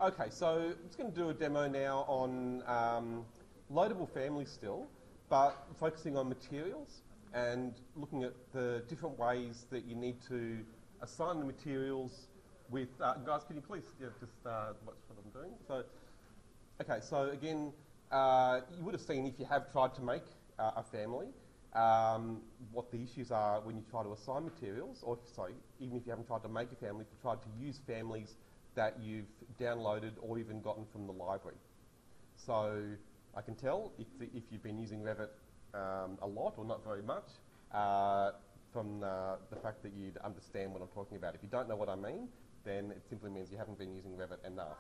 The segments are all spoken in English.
Okay, so I'm just going to do a demo now on loadable families still, but focusing on materials and looking at the different ways that you need to assign the materials with... guys, can you please just watch what I'm doing? So, okay, so again, you would have seen if you have tried to make a family, what the issues are when you try to assign materials, or sorry, even if you haven't tried to make a family, if you tried to use families that you've downloaded or even gotten from the library. So I can tell if you've been using Revit a lot or not very much from the fact that you'd understand what I'm talking about. If you don't know what I mean, then it simply means you haven't been using Revit enough.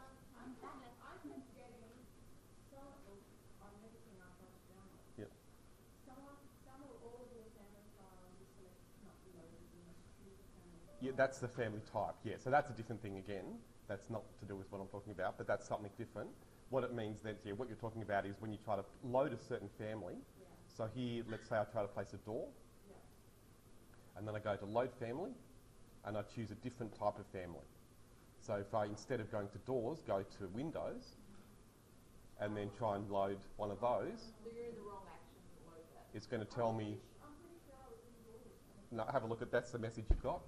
Yeah, that's the family type, yeah. So that's a different thing again. That's not to do with what I'm talking about, but that's something different. What it means that, yeah, what you're talking about is when you try to load a certain family. Yeah. So here, let's say I try to place a door. Yeah. And then I go to load family, and I choose a different type of family. So if I, instead of going to doors, go to windows, and then try and load one of those. So you're in the wrong action to load that. It's going to tell me... I'm pretty sure I was in doors. No, have a look at, that's the message you've got.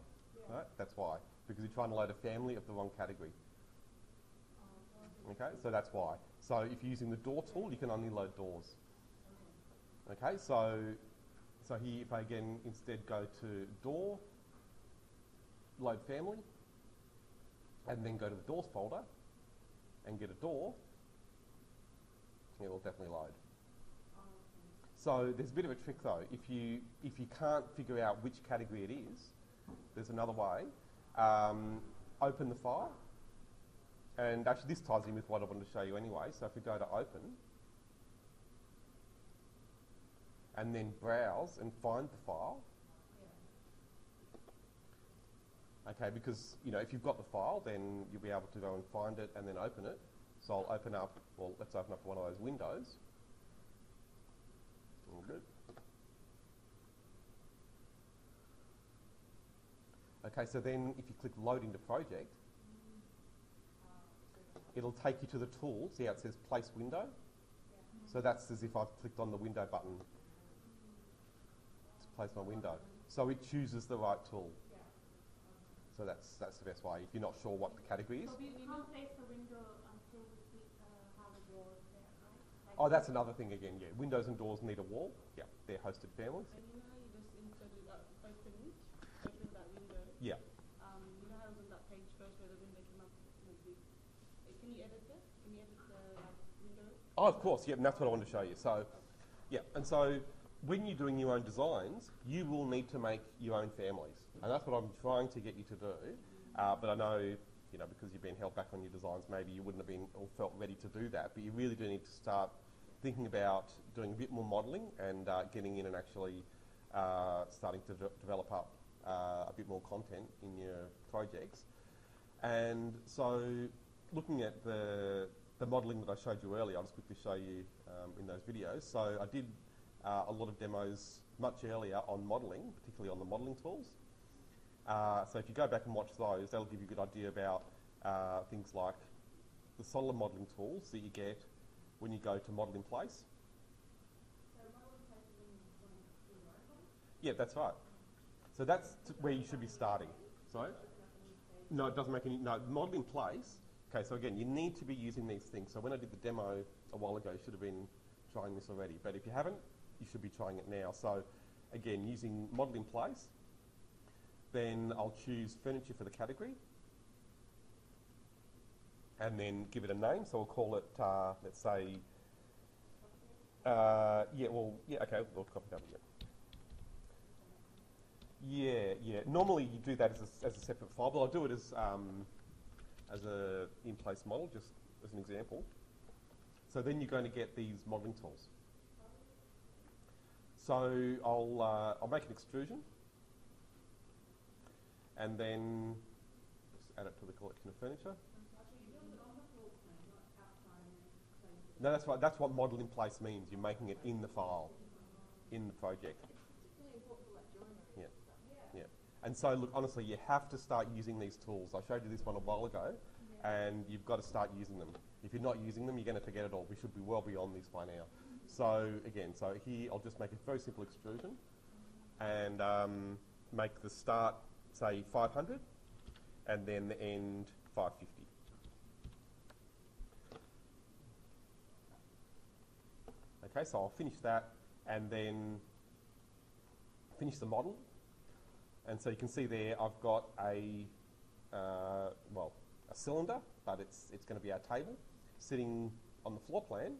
Right? That's why, because you're trying to load a family of the wrong category. Okay, so that's why. So if you're using the door tool, you can only load doors. Okay, so here, if I again instead go to door, load family, and then go to the doors folder, and get a door, it will definitely load. So there's a bit of a trick though. If you can't figure out which category it is, there's another way. Open the file. And actually this ties in with what I wanted to show you anyway. So if we go to open, and then browse and find the file. Okay, because if you've got the file, then you'll be able to go and find it and then open it. So I'll open up, well, let's open up one of those windows. All good. Okay, so then if you click load into project, it'll take you to the tool. See how it says place window? So that's as if I've clicked on the window button to place my window. So it chooses the right tool. So that's the best way if you're not sure what the category is. So we can't place the window until we have a door there, right? Oh, that's another thing again, yeah. Windows and doors need a wall. Yeah, they're hosted families. And you know how you just inserted open that window? Yeah. You know how it was on that page first where the window came up with the... Can you edit it? Can you edit the window? Oh, of course, yeah, and that's what I wanted to show you. So, yeah, and so when you're doing your own designs, you will need to make your own families. And that's what I'm trying to get you to do. But I know, because you've been held back on your designs, maybe you wouldn't have been or felt ready to do that. But you really do need to start thinking about doing a bit more modelling and getting in and actually starting to develop up a bit more content in your projects. And so looking at the modelling that I showed you earlier, I'll just quickly show you in those videos. So I did a lot of demos much earlier on modelling, particularly on the modelling tools. So if you go back and watch those, that'll give you a good idea about things like the solid modelling tools that you get when you go to model in place. So model in place is in Myrtle? Yeah, that's right. So that's where you should be starting. Sorry? No, it doesn't make any... No, model in place. Okay, so again, you need to be using these things. So when I did the demo a while ago, you should have been trying this already. But if you haven't, you should be trying it now. So again, using model in place, then I'll choose furniture for the category. And then give it a name. So we'll call it, let's say... okay, we'll copy that. Yeah. Normally you do that as a separate file, but I'll do it as a in-place model, just as an example. So then you're going to get these modelling tools. So I'll make an extrusion, and then just add it to the collection of furniture. No, that's right. That's what model in place means. You're making it in the file, in the project. Yeah. And so, look, honestly, you have to start using these tools. I showed you this one a while ago, and you've got to start using them. If you're not using them, you're going to forget it all. We should be well beyond this by now. So again, so here I'll just make a very simple extrusion and make the start, say, 500, and then the end 550. Okay, so I'll finish that and then finish the model. And so you can see there I've got a cylinder, but it's going to be our table sitting on the floor plan.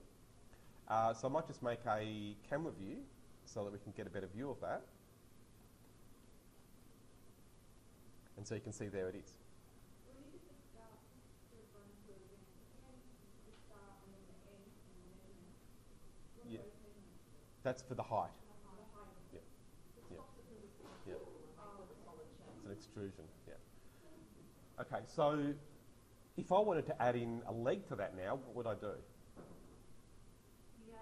So I might just make a camera view so that we can get a better view of that. And so you can see there it is. When you did the start, sort of run through it again, the start and then the end and the measurement. What Yeah. are those measurements? That's for the height. The height. Yeah. The Yeah. top's a little bit. Yeah. Oh, It's an extrusion, yeah. Okay, so if I wanted to add in a leg to that now, what would I do? Yeah,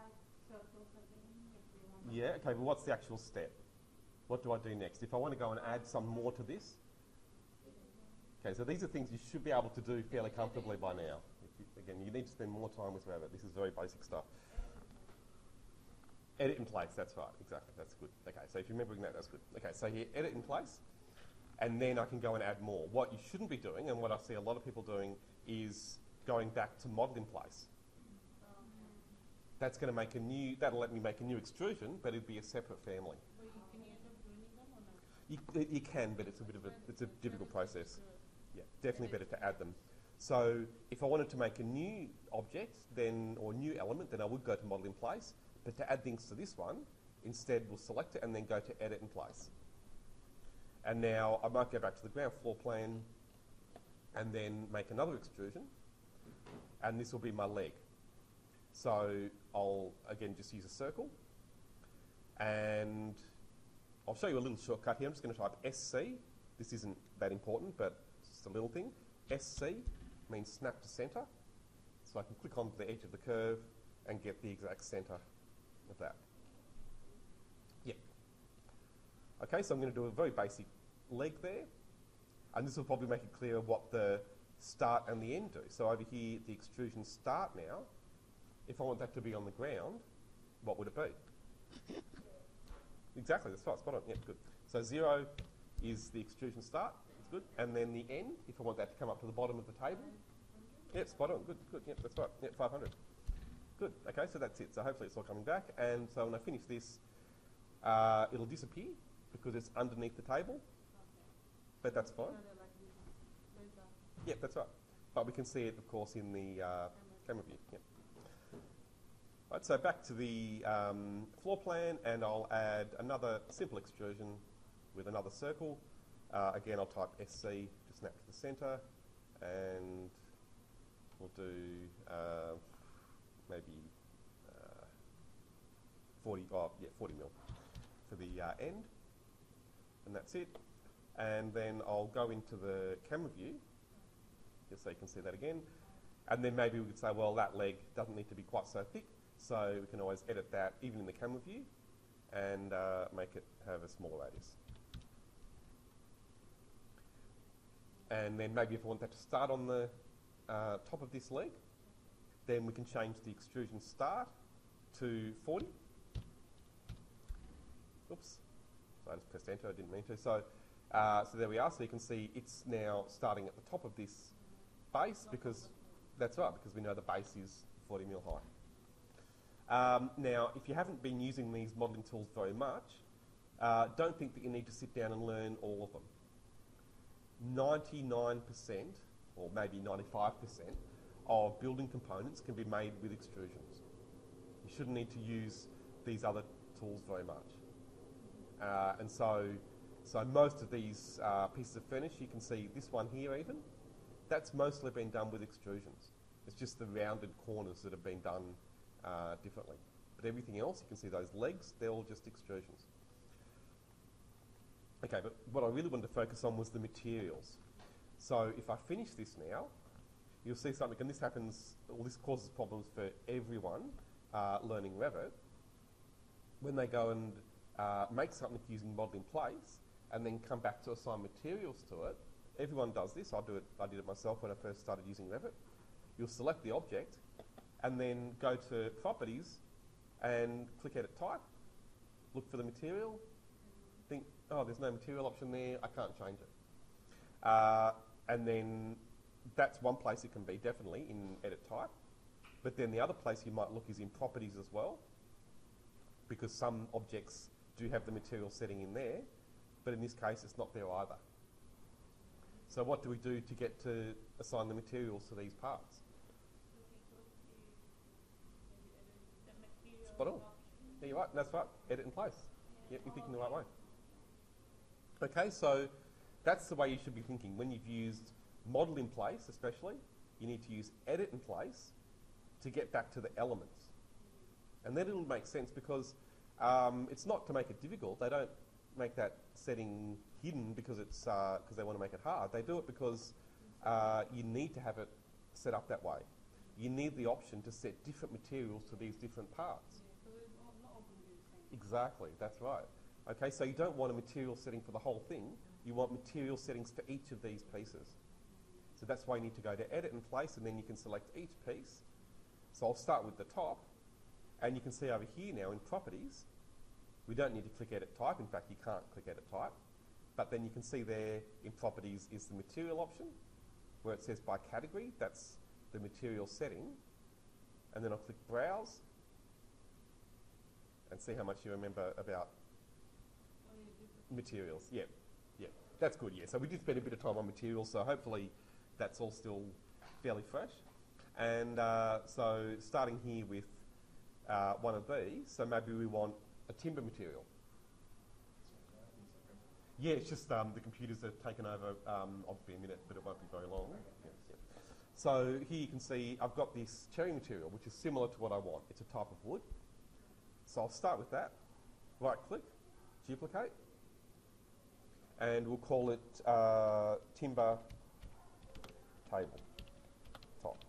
circles again if you want. Yeah, okay, but what's the actual step? What do I do next? If I want to go and add some more to this? Okay, so these are things you should be able to do fairly comfortably by now. Again, you need to spend more time with Revit. This is very basic stuff. Edit in place, that's right, exactly, that's good. Okay, so if you're remembering that, that's good. Okay, so here, edit in place, and then I can go and add more. What you shouldn't be doing, and what I see a lot of people doing, is going back to model in place. That's going to make a new, that'll let me make a new extrusion, but it'd be a separate family. But can you end up ruining them or not? You can, but it's a bit of it's a difficult process. Yeah, definitely better to add them. So if I wanted to make a new object, then, or new element, then I would go to model in place. But to add things to this one, instead we'll select it and then go to edit in place. And now I might go back to the ground floor plan and then make another extrusion. And this will be my leg. So I'll, again, just use a circle. And I'll show you a little shortcut here. I'm just going to type SC. This isn't that important, but it's just a little thing. SC means snap to center. So I can click on the edge of the curve and get the exact center of that. Yeah. Okay, so I'm going to do a very basic leg there. And this will probably make it clearer what the start and the end do. So over here, the extrusion start now. If I want that to be on the ground, what would it be? Exactly, that's right, spot on. Yeah, good. So 0 is the extrusion start, that's good. And then the end, if I want that to come up to the bottom of the table. Yep, spot on, good, good, yep, that's right. Yep, 500. Good, okay, so that's it. So hopefully it's all coming back. And so when I finish this, it'll disappear because it's underneath the table. But that's fine. Yep, that's right. But we can see it, of course, in the camera view. Yep. Right, so back to the floor plan, and I'll add another simple extrusion with another circle. Again, I'll type SC to snap to the centre, and we'll do maybe 40 mil for the end, and that's it. And then I'll go into the camera view, just so you can see that again. And then maybe we could say, well, that leg doesn't need to be quite so thick, so we can always edit that even in the camera view and make it have a smaller radius. And then maybe if I want that to start on the top of this leg, then we can change the extrusion start to 40. Oops, so I just pressed enter, I didn't mean to. So there we are, so you can see it's now starting at the top of this base because, that's right, because we know the base is 40 mil high. Now, if you haven't been using these modelling tools very much, don't think that you need to sit down and learn all of them. 99%, or maybe 95%, of building components can be made with extrusions. You shouldn't need to use these other tools very much. And so most of these pieces of furniture, you can see this one here even, that's mostly been done with extrusions. It's just the rounded corners that have been done differently. But everything else, you can see those legs, they're all just extrusions. Okay, but what I really wanted to focus on was the materials. So if I finish this now, you'll see something, and this happens, or this causes problems for everyone learning Revit. When they go and make something using model in place, and then come back to assign materials to it, everyone does this. I did it myself when I first started using Revit. You'll select the object and then go to Properties and click Edit Type. Look for the material. Think, oh, there's no material option there. I can't change it. And then that's one place it can be, definitely, in Edit Type. But then the other place you might look is in Properties as well, because some objects do have the material setting in there, but in this case it's not there either. So what do we do to get to assign the materials to these parts? Spot on. Yeah, you're right, that's right. Edit in place. Yep, you're thinking the right way. Okay, so that's the way you should be thinking. When you've used model in place, especially, you need to use edit in place to get back to the elements. And then it'll make sense because it's not to make it difficult. They don't make that setting hidden because it's because they want to make it hard. They do it because you need to have it set up that way. You need the option to set different materials to these different parts. Yeah, so it's not all going to be the same. Exactly, that's right. Okay, so you don't want a material setting for the whole thing. You want material settings for each of these pieces. So that's why you need to go to Edit in place, and then you can select each piece. So I'll start with the top, and you can see over here now in Properties, we don't need to click Edit Type. In fact, you can't click Edit Type. But then you can see there in Properties is the material option, where it says by category, that's the material setting. And then I'll click Browse, and see how much you remember about materials. Yeah, yeah, that's good, yeah. So we did spend a bit of time on materials, so hopefully that's all still fairly fresh. And so starting here with one of these, so maybe we want a timber material. Yeah, it's just the computers have taken over. I'll be a minute, but it won't be very long. Yeah, yeah. So here you can see I've got this cherry material, which is similar to what I want. It's a type of wood. So I'll start with that. Right click, duplicate, and we'll call it timber table top.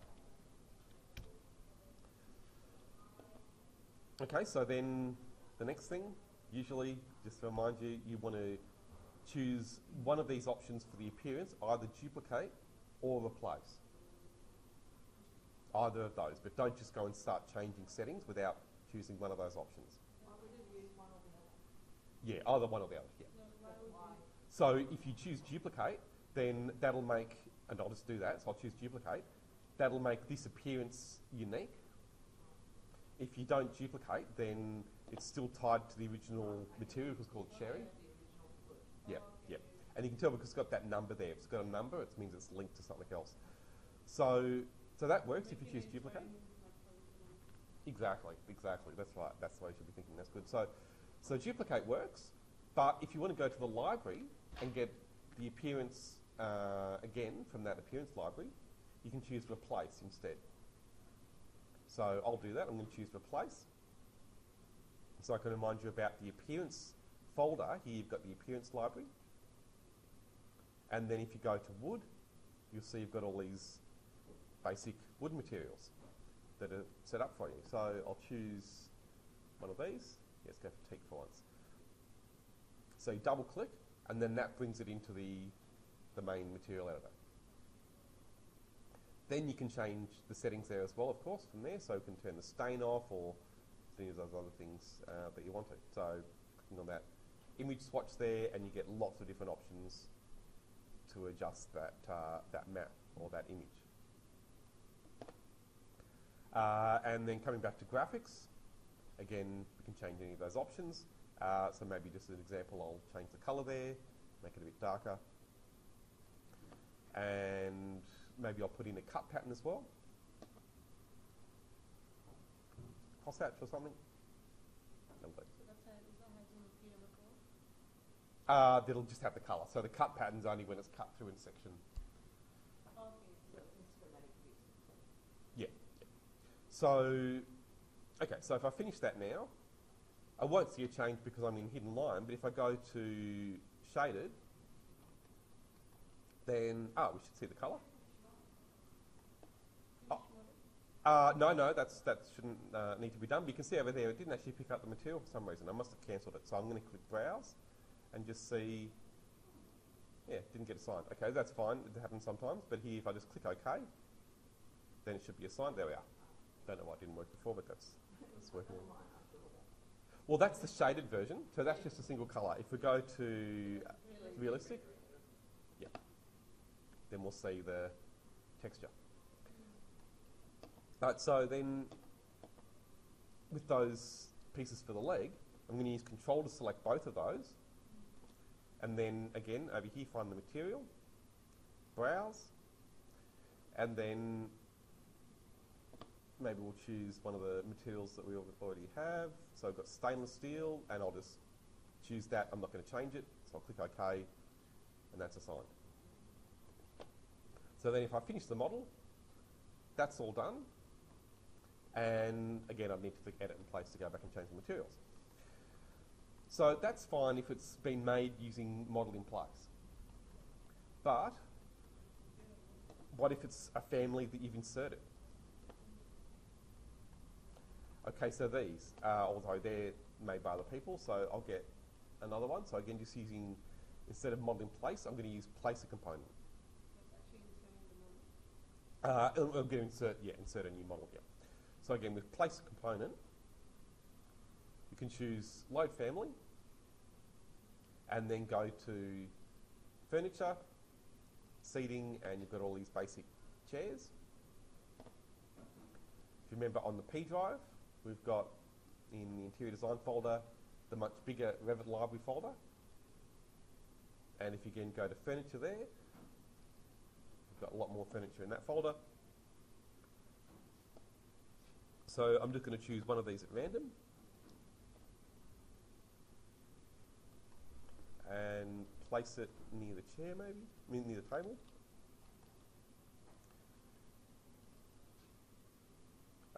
Okay, so then the next thing, usually, just to remind you, you want to choose one of these options for the appearance, either duplicate or replace. Either of those, but don't just go and start changing settings without choosing one of those options. Yeah, either one or the other, yeah. So if you choose duplicate, then that'll make, and I'll just do that, so I'll choose duplicate, that'll make this appearance unique. If you don't duplicate, then it's still tied to the original material, which is called cherry. Yeah, yeah. And you can tell because it's got that number there. If it's got a number, it means it's linked to something else. So that works if you choose duplicate. Exactly, exactly. That's right. That's the way you should be thinking. That's good. So duplicate works, but if you want to go to the library and get the appearance again from that appearance library, you can choose replace instead. So I'll do that. I'm going to choose replace. So I can remind you about the appearance folder. Here you've got the appearance library. And then if you go to wood, you'll see you've got all these basic wood materials that are set up for you. So I'll choose one of these. Let's go for teak for once. So you double click, and then that brings it into the main material editor. Then you can change the settings there as well, of course, from there. So you can turn the stain off or any of those other things that you want to. So clicking on that image swatch there, and you get lots of different options to adjust that map or that image. And then coming back to graphics, again, we can change any of those options. So maybe just an example, I'll change the colour there, make it a bit darker. And maybe I'll put in a cut pattern as well. Crosshatch or something. Lovely. So that's how, is that how it's going to appear on the floor? That'll just have the colour. So the cut pattern's only when it's cut through in section. Okay. Yeah. So, okay, so if I finish that now, I won't see a change because I'm in hidden line, but if I go to shaded, then, we should see the colour. No, that shouldn't need to be done. But you can see over there, it didn't actually pick up the material for some reason. I must have cancelled it. So I'm going to click Browse and just see Yeah, didn't get assigned. Okay, that's fine. It happens sometimes. But here, if I just click OK, then it should be assigned. There we are. Don't know why it didn't work before, but that's working. Well, that's the shaded version. So that's just a single colour. If we go to realistic, yeah, then we'll see the texture. Right, so then with those pieces for the leg, I'm going to use Control to select both of those. And then again, over here, find the material, browse, and then maybe we'll choose one of the materials that we already have. So I've got stainless steel, and I'll just choose that. I'm not going to change it, so I'll click OK, and that's assigned. So then if I finish the model, that's all done. And again, I need to click Edit in place to go back and change the materials. So that's fine if it's been made using model in place. But what if it's a family that you've inserted? Okay, so these, although they're made by other people, so I'll get another one. So again, just using, instead of model in place, I'm going to use place a component. I'm going to insert a new model here. So again, with place a component, you can choose load family, and then go to furniture, seating, and you've got all these basic chairs. If you remember on the P drive, we've got in the interior design folder the much bigger Revit library folder. And if you again go to furniture there, we've got a lot more furniture in that folder. So I'm just going to choose one of these at random. And place it near the chair maybe, near the table.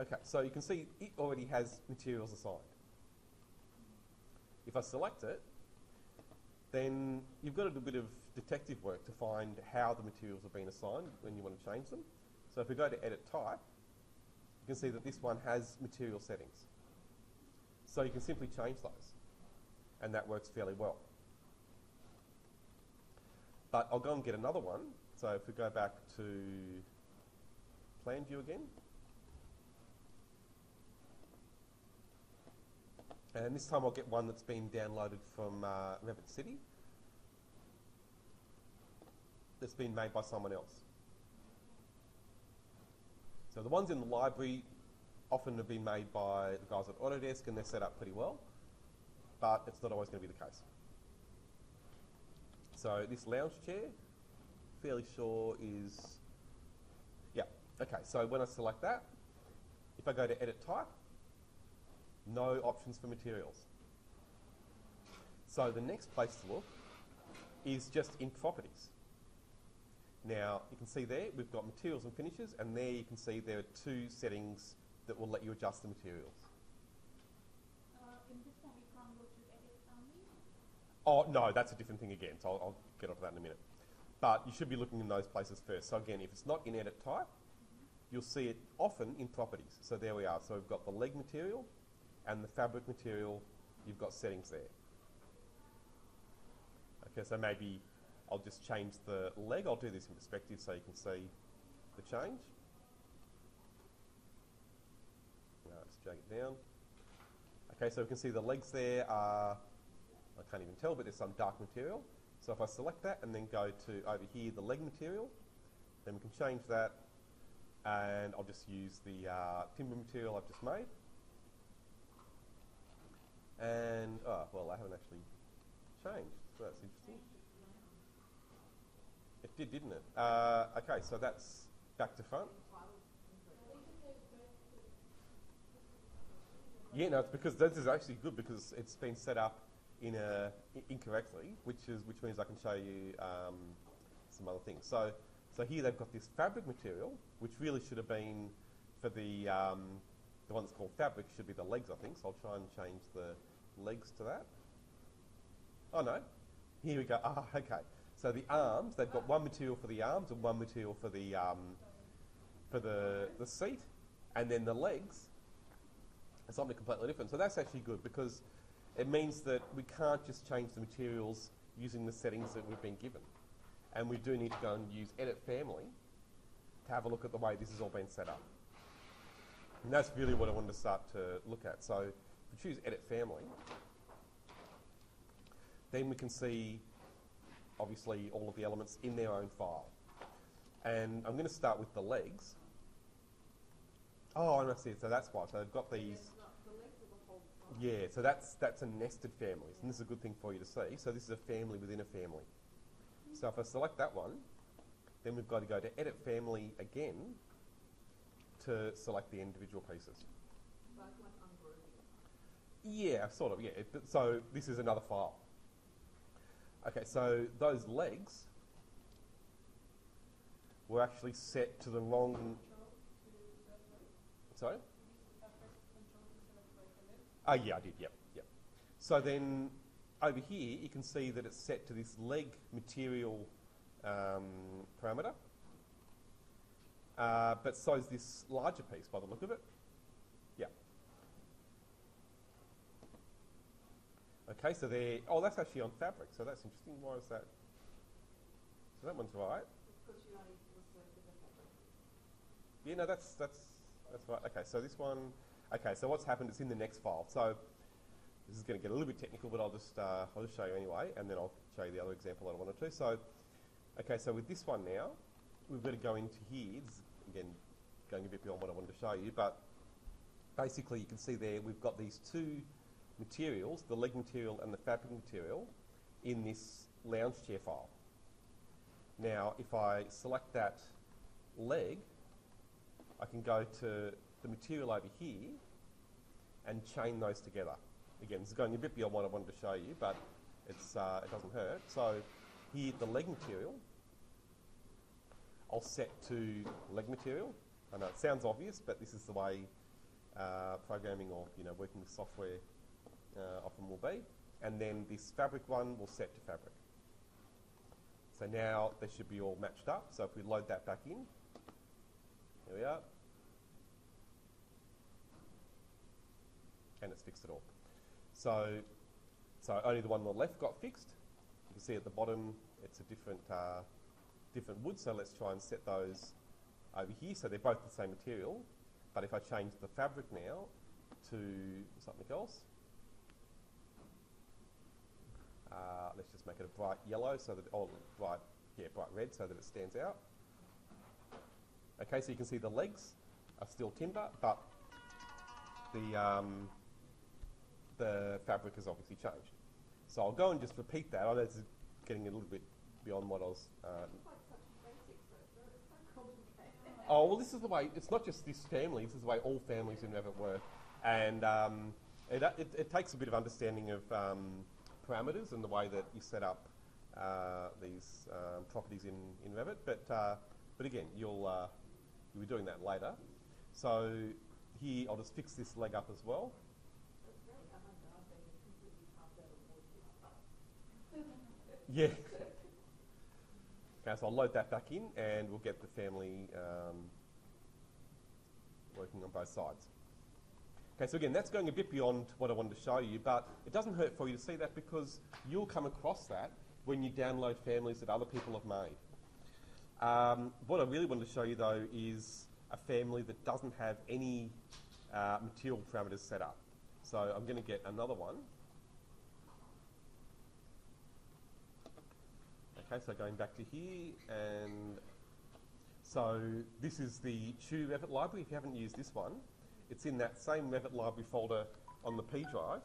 Okay, so you can see it already has materials assigned. If I select it, then you've got to do a bit of detective work to find how the materials have been assigned when you want to change them. So if we go to Edit Type, you can see that this one has material settings. So you can simply change those, and that works fairly well. But I'll go and get another one. So if we go back to Plan View again, and this time I'll get one that's been downloaded from Revit City, that's been made by someone else. So the ones in the library often have been made by the guys at Autodesk, and they're set up pretty well, but it's not always going to be the case. So this lounge chair, fairly sure is, yeah, okay, so when I select that, if I go to Edit Type, no options for materials. So the next place to look is just in Properties. Now, you can see there, we've got Materials and Finishes, and there you can see there are two settings that will let you adjust the materials. In this one, we can't go to edit only? Oh, no, that's a different thing again, so I'll get onto that in a minute. But you should be looking in those places first. So again, if it's not in Edit Type, you'll see it often in Properties. So there we are. So we've got the leg material and the fabric material, you've got settings there. Okay, so maybe I'll just change the leg. I'll do this in perspective so you can see the change. Now let's drag it down. Okay, so we can see the legs there are, I can't even tell, but there's some dark material. So if I select that and then go to over here, the leg material, then we can change that, and I'll just use the timber material I've just made. And, oh, well, I haven't actually changed, so that's interesting. It did, didn't it? Okay, so that's back to front. Yeah, no, it's because this is actually good because it's been set up in incorrectly, which means I can show you some other things. So here they've got this fabric material, which really should have been for the one that's called fabric should be the legs, I think. So I'll try and change the legs to that. Oh no, here we go. Ah, okay. So the arms, they've got one material for the arms and one material for the seat, and then the legs are something completely different. So that's actually good because it means that we can't just change the materials using the settings that we've been given. And we do need to go and use Edit Family to have a look at the way this has all been set up. And that's really what I wanted to start to look at. So if we choose Edit Family, then we can see, obviously, all of the elements in their own file. And I'm going to start with the legs. Oh, I see. So that's why. So they've got these. Yeah, so that's a nested families, and this is a good thing for you to see. So this is a family within a family. So if I select that one, then we've got to go to Edit Family again to select the individual pieces. Yeah, sort of, yeah. So this is another file. Okay, so those legs were actually set to the wrong... Sorry? Oh, yeah, I did, yep. So then over here, you can see that it's set to this leg material parameter. But so is this larger piece by the look of it. Yeah. Okay, so there... Oh, that's actually on fabric, so that's interesting. Why is that? So that one's right. Because you only selected the fabric. Yeah, no, that's right. Okay, so this one... Okay, so what's happened is in the next file. So this is going to get a little bit technical, but I'll just show you anyway, and then I'll show you the other example that I wanted to. So, okay, so with this one now, we've got to go into here. This is, again, going a bit beyond what I wanted to show you, but basically you can see there we've got these two materials, the leg material and the fabric material, in this lounge chair file. Now, if I select that leg, I can go to the material over here and chain those together. Again, this is going a bit beyond what I wanted to show you, but it's, it doesn't hurt. So here, the leg material, I'll set to leg material. I know it sounds obvious, but this is the way programming or working with software often will be. And then this fabric one will set to fabric. So now they should be all matched up. So if we load that back in, here we are. And it's fixed it all. So only the one on the left got fixed. You can see at the bottom it's a different wood. So let's try and set those over here. So they're both the same material. But if I change the fabric now to something else, let's just make it a bright yellow so that bright red so that it stands out. Okay, so you can see the legs are still timber, but the fabric has obviously changed. So I'll go and just repeat that. I know this is getting a little bit beyond what I was... Oh, well, this is the way... It's not just this family. This is the way all families in Revit work. And it takes a bit of understanding of parameters and the way that you set up these properties in Revit. But again, you'll be doing that later. So here, I'll just fix this leg up as well. Yeah. Okay, so I'll load that back in and we'll get the family working on both sides. Okay, so again, that's going a bit beyond what I wanted to show you, but it doesn't hurt for you to see that because you'll come across that when you download families that other people have made. What I really wanted to show you, though, is a family that doesn't have any material parameters set up. So I'm going to get another one. Okay, so going back to here, and so this is the Chew Revit library. If you haven't used this one, it's in that same Revit library folder on the P drive.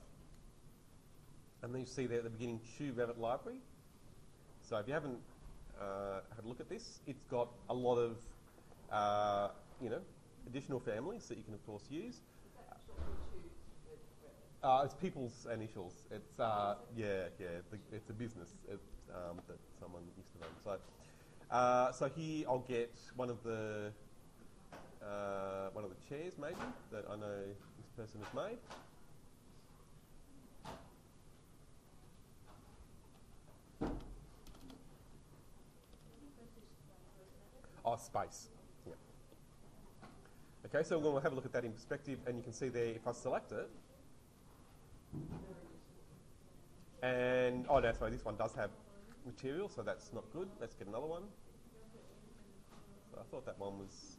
And then you see there at the beginning, Chew Revit library. So if you haven't had a look at this, it's got a lot of additional families that you can of course use. It's people's initials. It's it's a business that someone used to run. So here I'll get one of the chairs maybe that I know this person has made. Oh, space. Yeah. Okay, so we'll have a look at that in perspective, and you can see there if I select it. And, oh no, sorry, this one does have material, so that's not good. Let's get another one. So I thought that one was...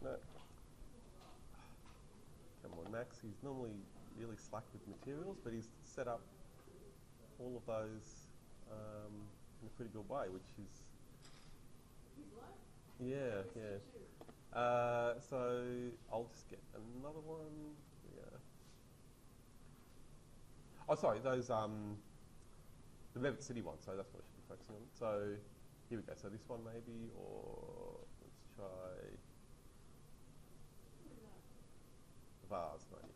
No. Come on, Max. He's normally really slack with materials, but he's set up all of those in a pretty good way, which is... Yeah, yeah. So I'll just get another one. Yeah. Oh, sorry, those the Revit City one. So that's what I should be focusing on. So here we go. So this one maybe, or let's try vase maybe.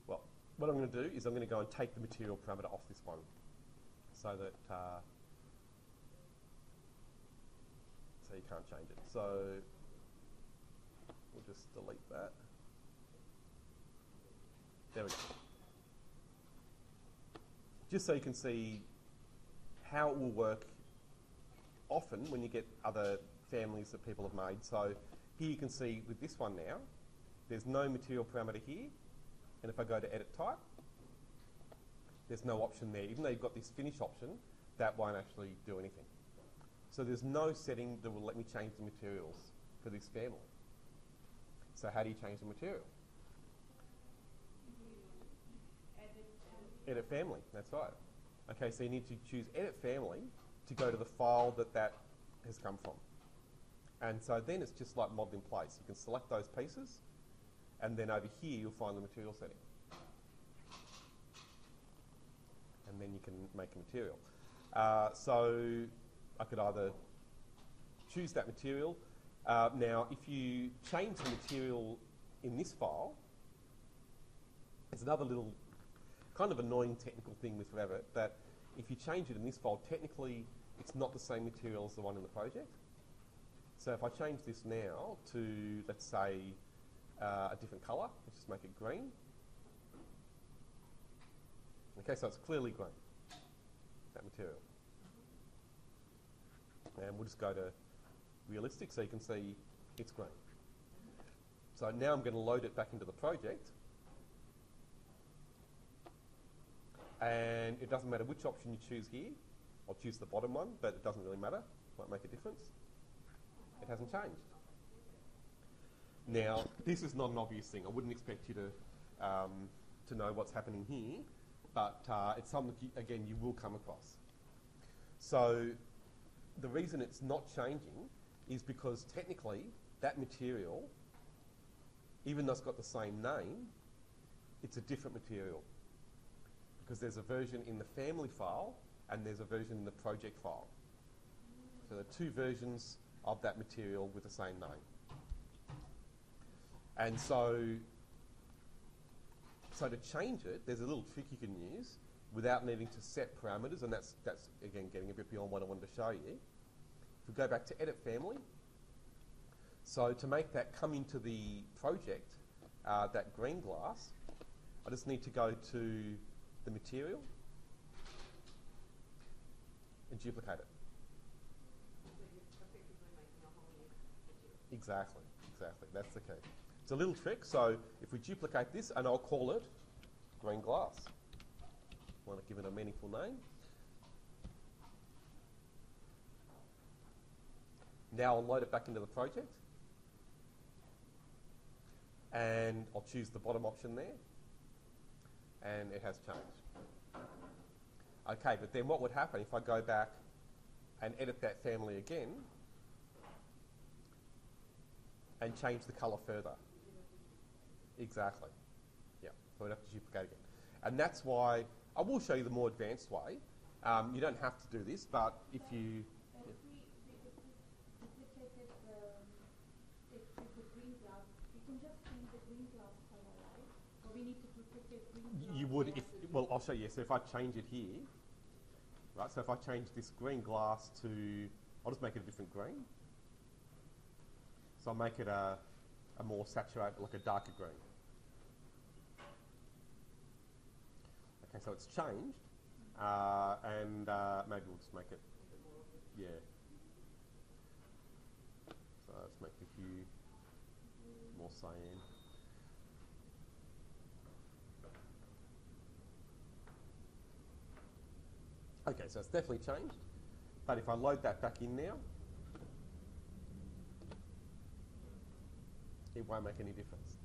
Well, what I'm going to do is I'm going to go and take the material parameter off this one, so that so you can't change it. So we'll just delete that. There we go. Just so you can see how it will work often when you get other families that people have made. So here you can see with this one now, there's no material parameter here. And if I go to edit type, there's no option there. Even though you've got this finish option, that won't actually do anything. So there's no setting that will let me change the materials for this family. So how do you change the material? Edit family, that's right. Okay, so you need to choose edit family to go to the file that has come from. And so then it's just like modeled in place. You can select those pieces, and then over here you'll find the material setting. And then you can make a material. So I could either choose that material. Now, if you change the material in this file, there's another little kind of annoying technical thing with Revit, that if you change it in this file, technically it's not the same material as the one in the project. So if I change this now to, let's say, a different colour, let's just make it green. Okay, so it's clearly green, that material. And we'll just go to realistic so you can see it's green. So now I'm going to load it back into the project. And it doesn't matter which option you choose here. I'll choose the bottom one, but it doesn't really matter. Might make a difference. It hasn't changed. Now, this is not an obvious thing. I wouldn't expect you to know what's happening here, but it's something, again, you will come across. So the reason it's not changing is because technically that material, even though it's got the same name, it's a different material. Because there's a version in the family file and there's a version in the project file. So there are two versions of that material with the same name. And so to change it, there's a little trick you can use without needing to set parameters, and that's again getting a bit beyond what I wanted to show you. If we go back to edit family, so to make that come into the project, that green glass, I just need to go to the material and duplicate it. Exactly, that's the key. It's a little trick, so if we duplicate this, and I'll call it green glass. I want to give it a meaningful name. Now I'll load it back into the project, and I'll choose the bottom option there, and it has changed. Okay, but then what would happen if I go back and edit that family again and change the colour further? Exactly. Yeah, so we'd have to duplicate again. And that's why I will show you the more advanced way. You don't have to do this, but if you... If we duplicated the green glass, we can just change the green glass color, right? Or we need to duplicate green glass? You would, if, well, I'll show you. So if I change it here, right, so if I change this green glass to, I'll just make it a different green. So I'll make it a more saturated, like a darker green. Okay, so it's changed, and maybe we'll just make it, yeah. So let's make the hue more cyan. Okay, so it's definitely changed, but if I load that back in now, it won't make any difference.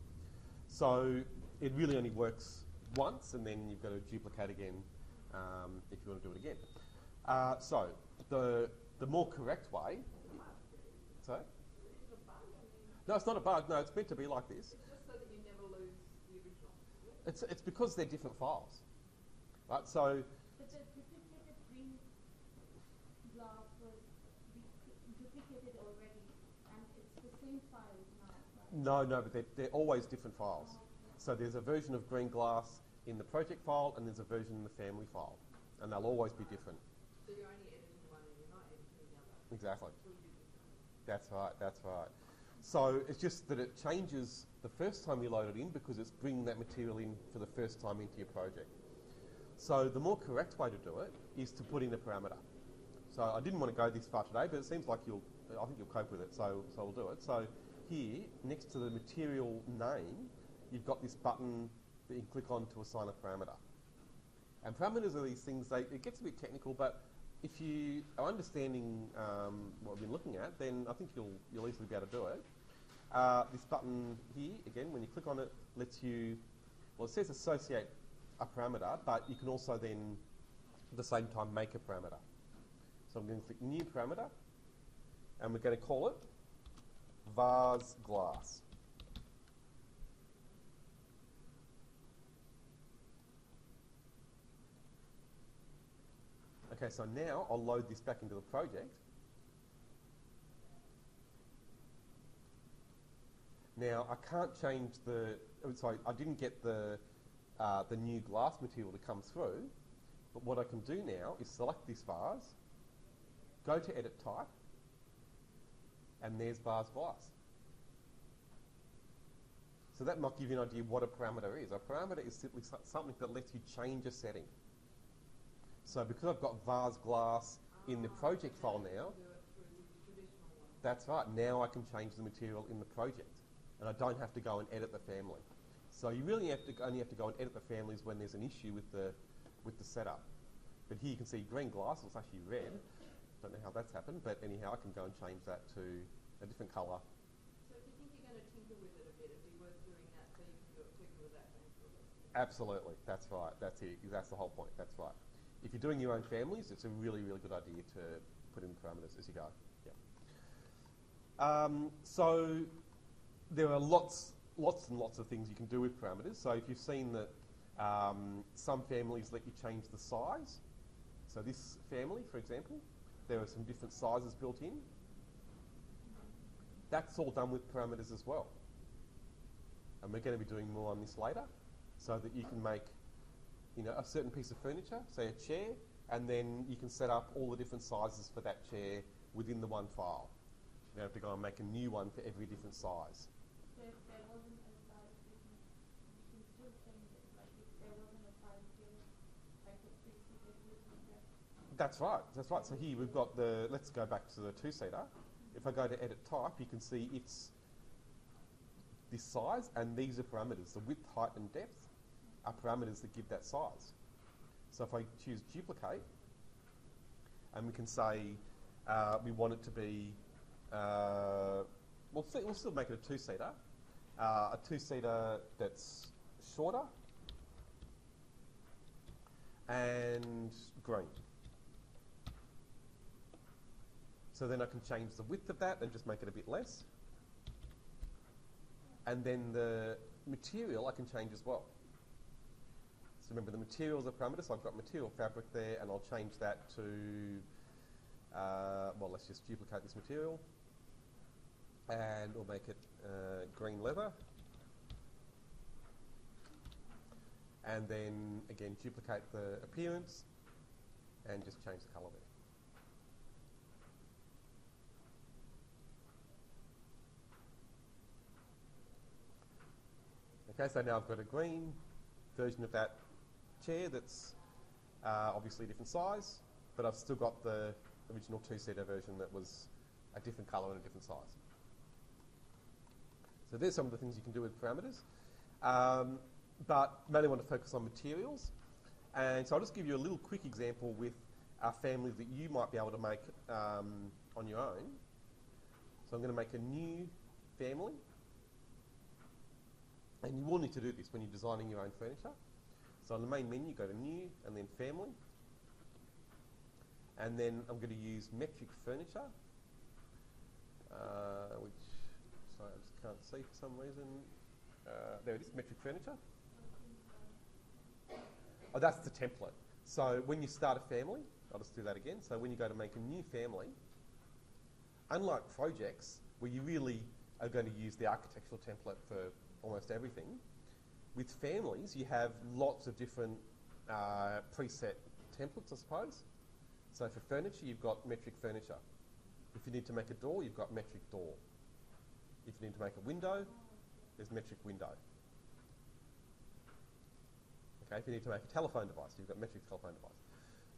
So it really only works once, and then you've got to duplicate again if you want to do it again. So the more correct way. Sorry? No, it's not a bug. No, it's meant to be like this. It's just so that you never lose the original. It's because they're different files, right? So But the duplicated green glass was duplicated already, and it's the same file now, right? no, but they're always different files. So there's a version of green glass in the project file, and there's a version in the family file, and they'll always be different. So you're only editing one and you're not editing the other. Exactly. Until you do That's right, that's right. So it's just that it changes the first time you load it in because it's bringing that material in for the first time into your project. So the more correct way to do it is to put in a parameter. So I didn't want to go this far today, but it seems like I think you'll cope with it, so we'll do it. So here, next to the material name, you've got this button that you can click on to assign a parameter. And parameters are these things, it gets a bit technical, but if you are understanding what we've been looking at, then I think you'll easily be able to do it. This button here, again, when you click on it, lets you, well, it says associate a parameter, but you can also then, at the same time, make a parameter. So I'm going to click New Parameter, and we're going to call it Vase Glass. Okay, so now I'll load this back into the project. Now I can't change I didn't get the new glass material to come through, but what I can do now is select this vase, go to Edit Type, and there's Vase Glass. So that might give you an idea what a parameter is. A parameter is simply something that lets you change a setting. So because I've got Vase Glass in the project file now, it through the traditional one. that's right, now I can change the material in the project. And I don't have to go and edit the family. So you really only have to go and edit the families when there's an issue with the setup. But here you can see green glass, it's actually red. Don't know how that's happened, but anyhow, I can go and change that to a different colour. So if you think you're going to tinker with it a bit, it'd be worth doing that so you can do it quicker with that pencil. Absolutely, that's right, that's it, that's the whole point, that's right. If you're doing your own families, it's a really, really good idea to put in parameters as you go. Yeah. So there are lots and lots of things you can do with parameters. So if you've seen that some families let you change the size. So this family, for example, there are some different sizes built in. That's all done with parameters as well. And we're going to be doing more on this later, so that you can make, a certain piece of furniture, say a chair, and then you can set up all the different sizes for that chair within the one file. You don't have to go and make a new one for every different size. So if there wasn't a size difference, you can still change it. Like if there wasn't a size given, like a 3-seater, 2-seater. That's right. So here we've got let's go back to the 2-seater. If I go to Edit Type, you can see it's this size, and these are parameters. The width, height, and depth are parameters that give that size. So if I choose Duplicate, and we can say we want it to be, we'll still make it a 2-seater. A 2-seater that's shorter and green. So then I can change the width of that and just make it a bit less. And then the material I can change as well. So remember, the material is a parameter, so I've got material fabric there, and I'll change that to, let's just duplicate this material. And we'll make it green leather. And then, again, duplicate the appearance and just change the colour there. Okay, so now I've got a green version of that chair that's obviously a different size, but I've still got the original two-seater version that was a different colour and a different size. So there's some of the things you can do with parameters, but mainly want to focus on materials. And so I'll just give you a little quick example with a family that you might be able to make on your own. So I'm going to make a new family. And you will need to do this when you're designing your own furniture. So on the main menu, go to New and then Family. And then I'm going to use Metric Furniture, which, sorry, I just can't see for some reason. There it is, Metric Furniture. Oh, that's the template. So when you start a family, I'll just do that again. So when you go to make a new family, unlike projects where you really are going to use the architectural template for almost everything, with families you have lots of different preset templates, I suppose. So for furniture, you've got Metric Furniture. If you need to make a door, you've got Metric Door. If you need to make a window, there's Metric Window. Okay, if you need to make a telephone device, you've got Metric Telephone Device.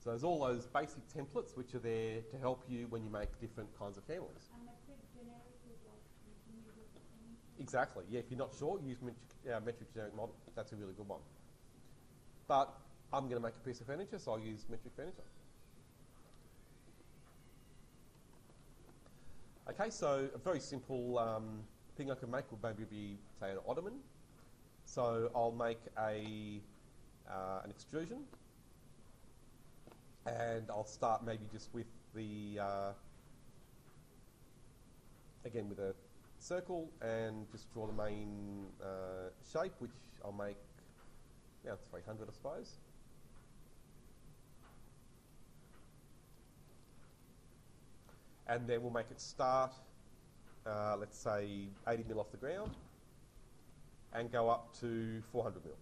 So there's all those basic templates which are there to help you when you make different kinds of families. And metric generic is like you can use it for anything. Exactly, yeah. If you're not sure, use Metric Generic Model. That's a really good one. But I'm going to make a piece of furniture, so I'll use Metric Furniture. Okay, so a very simple thing I can make would maybe be, say, an ottoman. So I'll make an extrusion, and I'll start maybe just with the, again with a circle, and just draw the main shape, which I'll make 300, I suppose. And then we'll make it start, let's say 80 mil off the ground, and go up to 400 mil.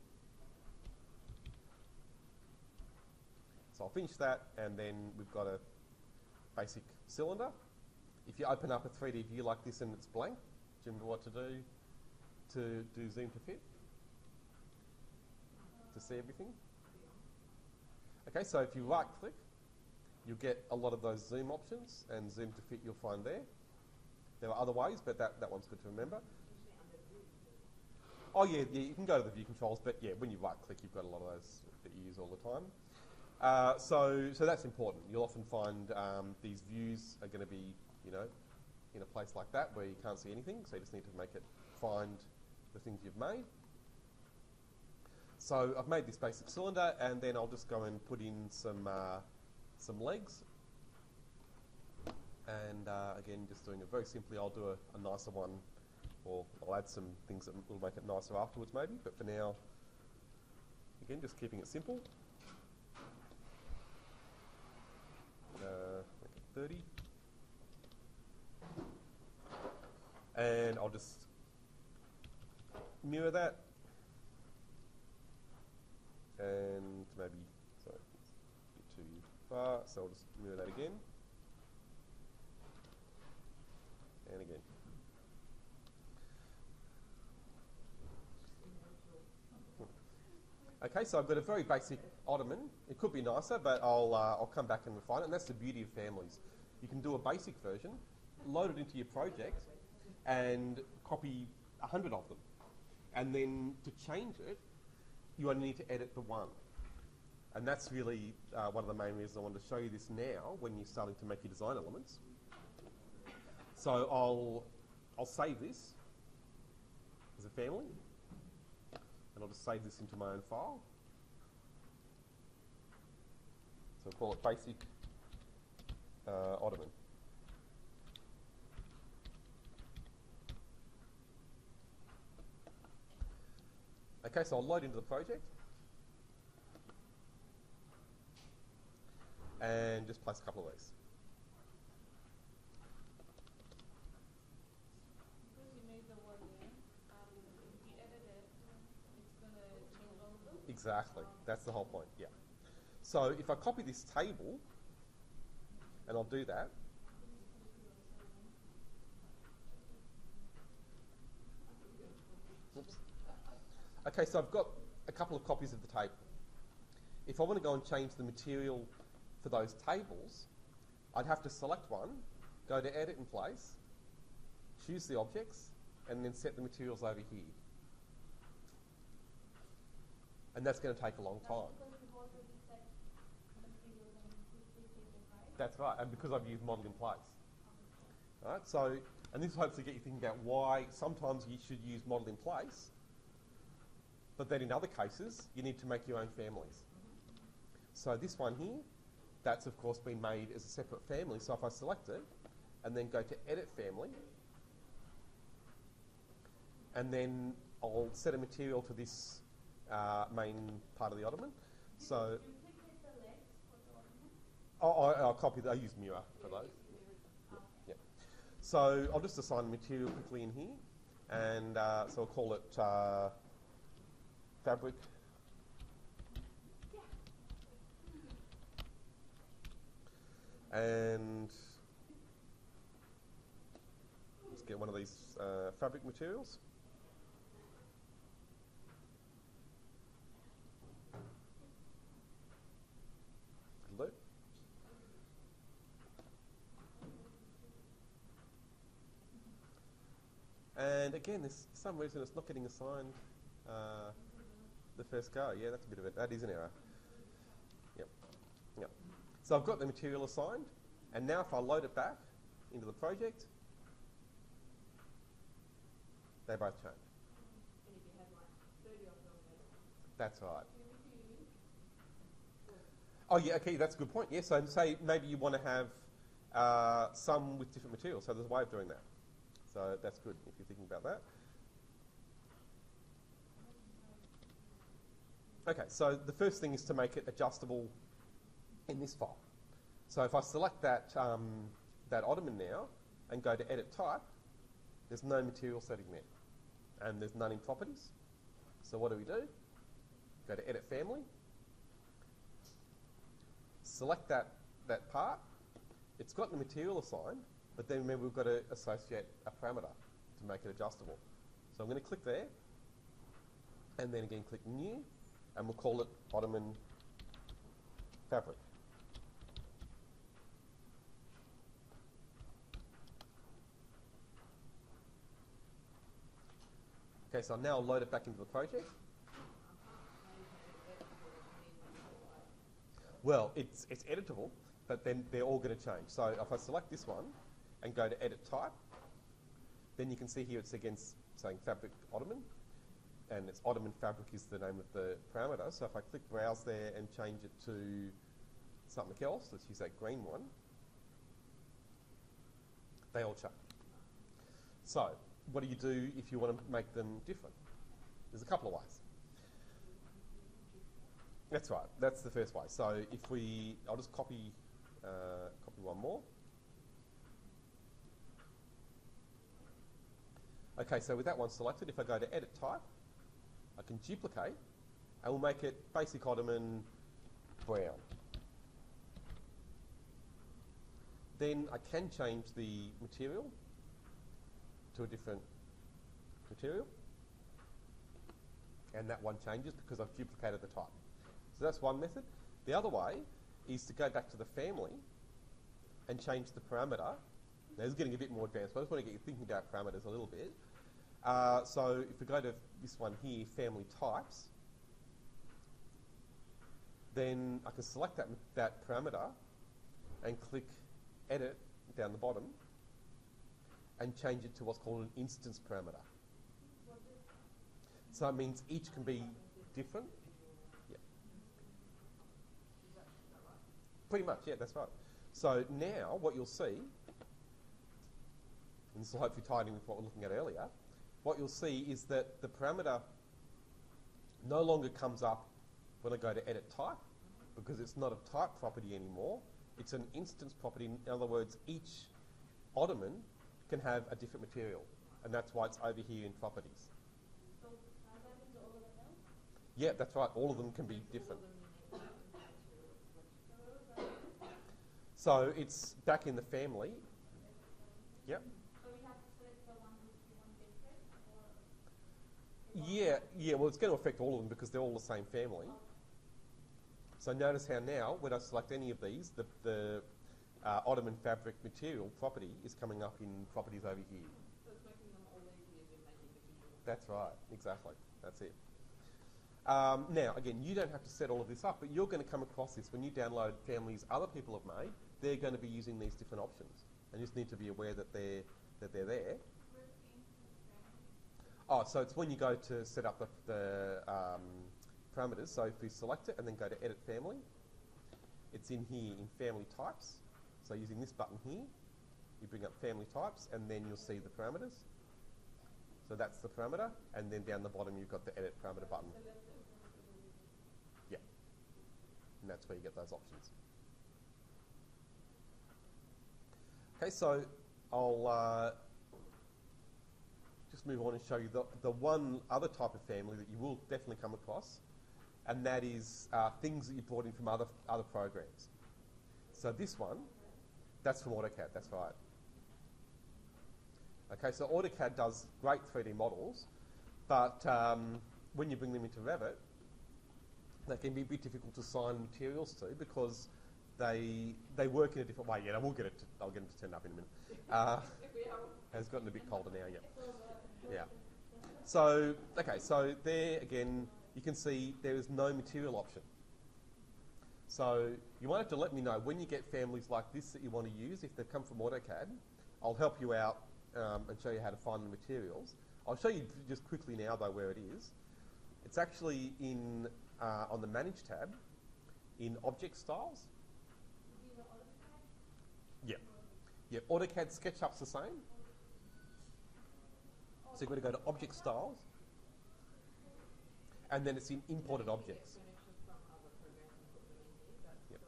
So I'll finish that, and then we've got a basic cylinder. If you open up a 3D view like this and it's blank, do you remember what to do zoom to fit? To see everything? Okay, so if you right click, you'll get a lot of those zoom options, and zoom to fit you'll find there. There are other ways, but that one's good to remember. Oh yeah, you can go to the view controls, but yeah, when you right click you've got a lot of those that you use all the time. So that's important. You'll often find these views are going to be, in a place like that where you can't see anything, so you just need to make it find the things you've made. So I've made this basic cylinder, and then I'll just go and put in some legs. And again, just doing it very simply, I'll do a nicer one, or I'll add some things that will make it nicer afterwards maybe, but for now, again, just keeping it simple. Make it 30. And I'll just mirror that. And maybe, sorry, it's too far, so I'll just mirror that again. And again. Okay, so I've got a very basic ottoman. It could be nicer, but I'll come back and refine it. And that's the beauty of families. You can do a basic version, load it into your project, and copy 100 of them. And then to change it, you only need to edit the one. And that's really one of the main reasons I wanted to show you this now when you're starting to make your design elements. So I'll save this as a family. And I'll just save this into my own file. So I'll call it basic ottoman. Okay, so I'll load into the project and just place a couple of these. Because you made the one there, if you edit it, it's going to change all of them? Exactly, that's the whole point, yeah. So if I copy this table, and I'll do that, oops. Okay, so I've got a couple of copies of the table. If I want to go and change the material for those tables, I'd have to select one, go to Edit in Place, choose the objects, and then set the materials over here. And that's going to take a long time. Because you've already set materials and this table, right? That's right, and because I've used Model in Place. All right, so, and this will hopefully get you thinking about why sometimes you should use Model in Place, but then in other cases, you need to make your own families. So this one here, that's of course been made as a separate family. So if I select it, and then go to Edit Family, and then I'll set a material to this main part of the ottoman. So Duplicate the legs for the ottoman? I'll copy that. I use Mirror for those. Yeah. So I'll just assign a material quickly in here, and so I'll call it fabric. And let's get one of these fabric materials. Loop. And again, there's for some reason it's not getting assigned the first go. Yeah, that's a bit of it. That is an error. Yep. Yep. So I've got the material assigned, and now if I load it back into the project, they both change. And if you have like 30 of them, That's right. Oh yeah, okay, that's a good point. Yeah, so say maybe you want to have some with different materials, so there's a way of doing that. So that's good if you're thinking about that. Okay, so the first thing is to make it adjustable in this file. So if I select that, that ottoman now and go to Edit Type, there's no material setting there. And there's none in Properties. So what do? Go to Edit Family, select that part. It's got the material assigned, but then remember we've got to associate a parameter to make it adjustable. So I'm going to click there, and then again click New, and we'll call it Ottoman Fabric. Okay, so now I'll load it back into the project. Well, it's editable, but then they're all going to change. So if I select this one and go to Edit Type, then you can see here it's against saying Fabric Ottoman, and it's Ottoman Fabric is the name of the parameter. So if I click Browse there and change it to something else, let's use that green one, they all change. So what do you do if you want to make them different? There's a couple of ways. That's right. That's the first way. So if I'll just copy one more. Okay, so with that one selected, if I go to Edit Type, I can duplicate, and we'll make it Basic Ottoman Brown. Then I can change the material to a different material, and that one changes because I've duplicated the type. So that's one method. The other way is to go back to the family and change the parameter. Now this is getting a bit more advanced, but I just want to get you thinking about parameters a little bit. So if we go to this one here, Family Types, then I can select that parameter and click Edit down the bottom and change it to what's called an instance parameter. So it means each can be different. Yeah. Pretty much, yeah, that's right. So now what you'll see, and this will hopefully tie in with what we're looking at earlier, what you'll see is that the parameter no longer comes up when I go to Edit Type, because it's not a type property anymore. It's an instance property. In other words, each ottoman can have a different material, and that's why it's over here in Properties. So that happens to all of them? Yeah, that's right. All of them can be different. So it's back in the family. Yep. So we have to select the one with one different, or Yeah, well, it's going to affect all of them because they're all the same family. So notice how now, when I select any of these, the ottoman fabric material property is coming up in properties over here. So it's making them all easier to make individual. That's right, exactly. That's it. Now, again, you don't have to set all of this up, but you're going to come across this when you download families other people have made. They're going to be using these different options, and you just need to be aware that they're there. Oh, so it's when you go to set up the parameters. So if you select it and then go to Edit Family, it's in here in Family Types. So using this button here, you bring up Family Types, and then you'll see the parameters. So that's the parameter, and then down the bottom you've got the Edit Parameter button. Yeah, and that's where you get those options. Okay, so I'll just move on and show you the one other type of family that you will definitely come across, and that is things that you brought in from other programs. So this one, that's from AutoCAD, that's right. Okay, so AutoCAD does great 3D models, but when you bring them into Revit, they can be a bit difficult to assign materials to because they work in a different way. Yeah, I'll get them to turn up in a minute. It's gotten a bit colder now, yeah. So, okay, so there again, you can see there is no material option. So you might have to let me know when you get families like this that you want to use, if they've come from AutoCAD. I'll help you out and show you how to find the materials. I'll show you just quickly now though where it is. It's actually in on the Manage tab in Object Styles. Yeah, AutoCAD SketchUp's the same. So you've got to go to Object Styles, and then it's in Imported Objects. Yep.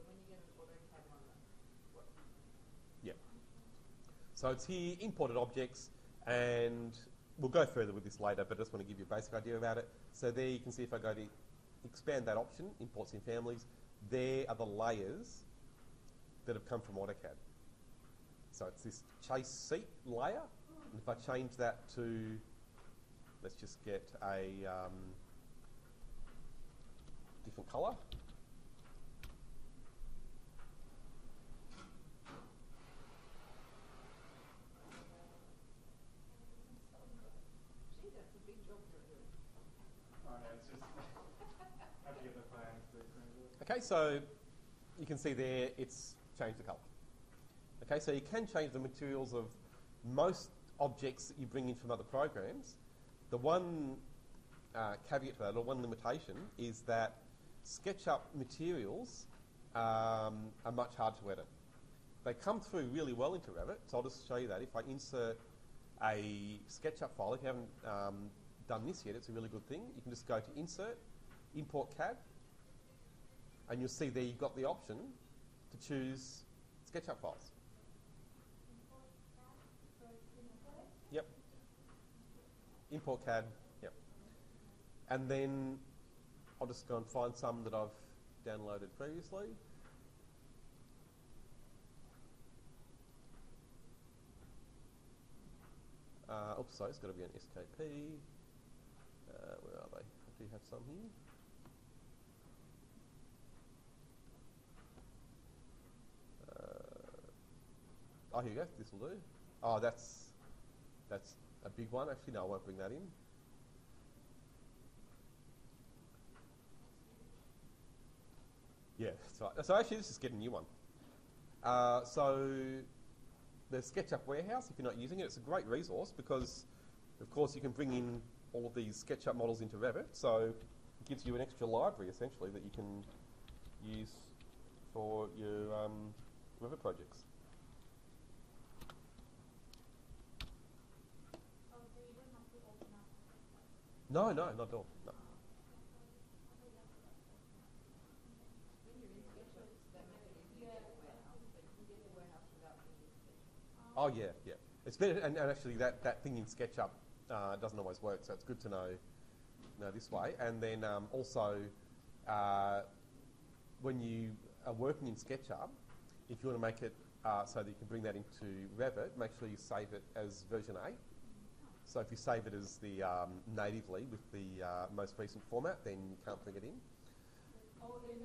Yep. So it's here, Imported Objects, and we'll go further with this later, but I just want to give you a basic idea about it. So there you can see if I go to expand that option, Imports in Families, there are the layers that have come from AutoCAD. So it's this chase seat layer, and if I change that to, let's just get a different colour. Gee, that's a big job you're doing. Oh no, it's just have to get the plans to print it. Okay, so you can see there it's changed the colour. Okay, so you can change the materials of most objects that you bring in from other programs. The one caveat to that, or one limitation, is that SketchUp materials are much harder to edit. They come through really well into Revit, so I'll just show you that. If I insert a SketchUp file, if you haven't done this yet, it's a really good thing. You can just go to Insert, Import CAD, and you'll see there you've got the option to choose SketchUp files. Yep. Import CAD, yep. And then I'll just go and find some that I've downloaded previously. Oops, sorry, it's got to be an SKP. Where are they? I do have some here. Oh, here you go. This will do. Oh, that's a big one. Actually, no, I won't bring that in. Yeah, that's right. So actually, this is getting a new one. So the SketchUp Warehouse, if you're not using it, it's a great resource because, of course, you can bring in all of these SketchUp models into Revit. So it gives you an extra library, essentially, that you can use for your Revit projects. No, not at all. No. When you're in SketchUp, that makes it easier to get the warehouse, but you can get the warehouse without being in SketchUp. Oh yeah. It's better, and actually that thing in SketchUp doesn't always work, so it's good to know this way. And then also, when you are working in SketchUp, if you want to make it so that you can bring that into Revit, make sure you save it as version 8. So if you save it as the natively with the most recent format, then you can't bring it in. Oh, in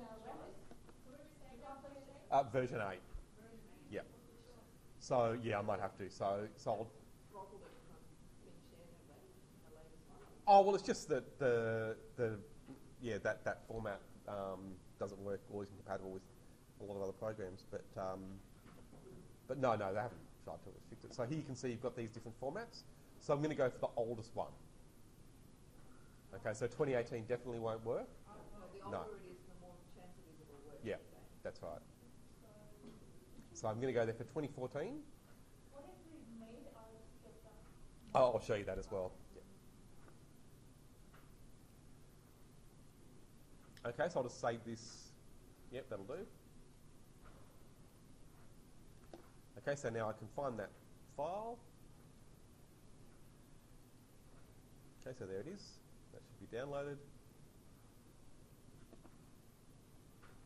Revit? Version 8. Yeah. So yeah, I might have to. So I'll. Oh well, it's just that that format doesn't work or isn't compatible with a lot of other programs. But no, they haven't tried to restrict it. So here you can see you've got these different formats. So I'm going to go for the oldest one. Okay, so 2018 definitely won't work. The older it is, the more chance it is it will work. Yeah, that's right. So I'm going to go there for 2014. What if we made our Sketchup? Oh, I'll show you that as well. Yeah. Okay, so I'll just save this. Yep, that'll do. Okay, so now I can find that file. Okay, so there it is. That should be downloaded.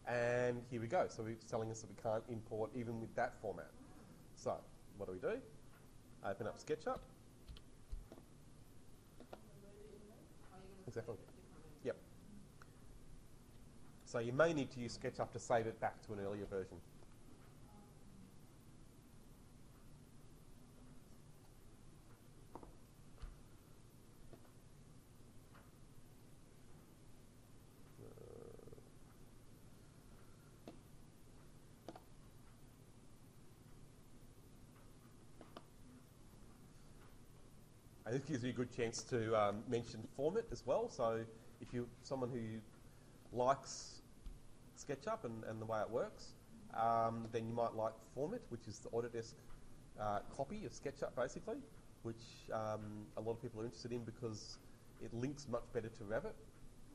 And here we go. So it's telling us that we can't import even with that format. So what do? Open up SketchUp. Exactly. Yep. So you may need to use SketchUp to save it back to an earlier version. And this gives you a good chance to mention format as well. So if you're someone who likes SketchUp and the way it works, then you might like format, which is the Autodesk copy of SketchUp basically, which a lot of people are interested in because it links much better to Revit.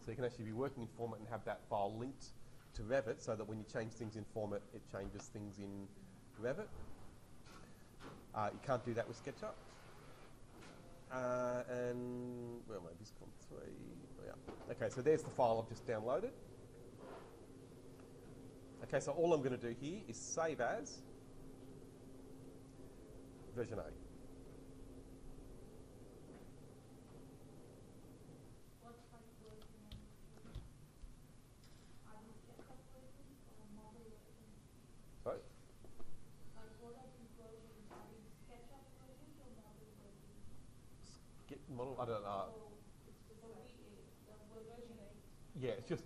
So you can actually be working in format and have that file linked to Revit so that when you change things in format, it changes things in Revit. You can't do that with SketchUp. And well, maybe it's gone 3. Oh, yeah. Okay, so there's the file I've just downloaded. Okay, so all I'm going to do here is save as version 8. What type version? Are these Sketchup versions or model versions? Sorry? Like what are these versions? Are these Sketchup versions or model versions? Get model? I don't know. Yeah, it's just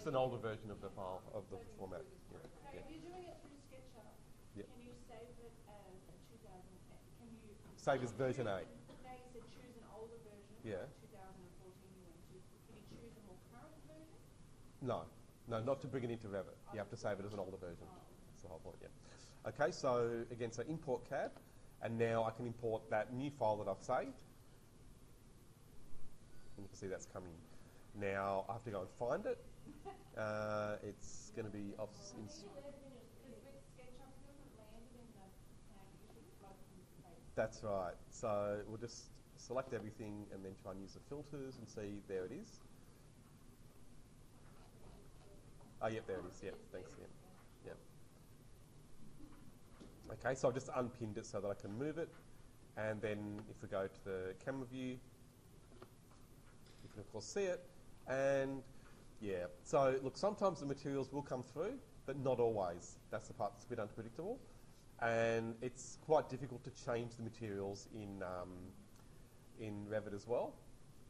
an older version of the file of the format. Yeah. So if you're doing it through SketchUp, Yep. can you save it as a 2008? Can you Save as version 8. No, you said choose an older version. Yeah. 2014 you went to. Can you choose a more current version? No, not to bring it into Revit. You have to save it as an older version. That's the whole point, yeah. Okay, so again, so import CAD, and now I can import that new file that I've saved. And you can see that's coming. Now I have to go and find it. It's going to be off in. Because with SketchUp it doesn't land it in the tag, you should plug it into place. That's right. So we'll just select everything and then try and use the filters and see. There it is. Oh, yep, there it is. Yep, thanks again. Yep. Okay, so I've just unpinned it so that I can move it. And then if we go to the camera view, you can of course see it. And yeah, so look, sometimes the materials will come through, but not always. That's the part that's a bit unpredictable. And it's quite difficult to change the materials in Revit as well.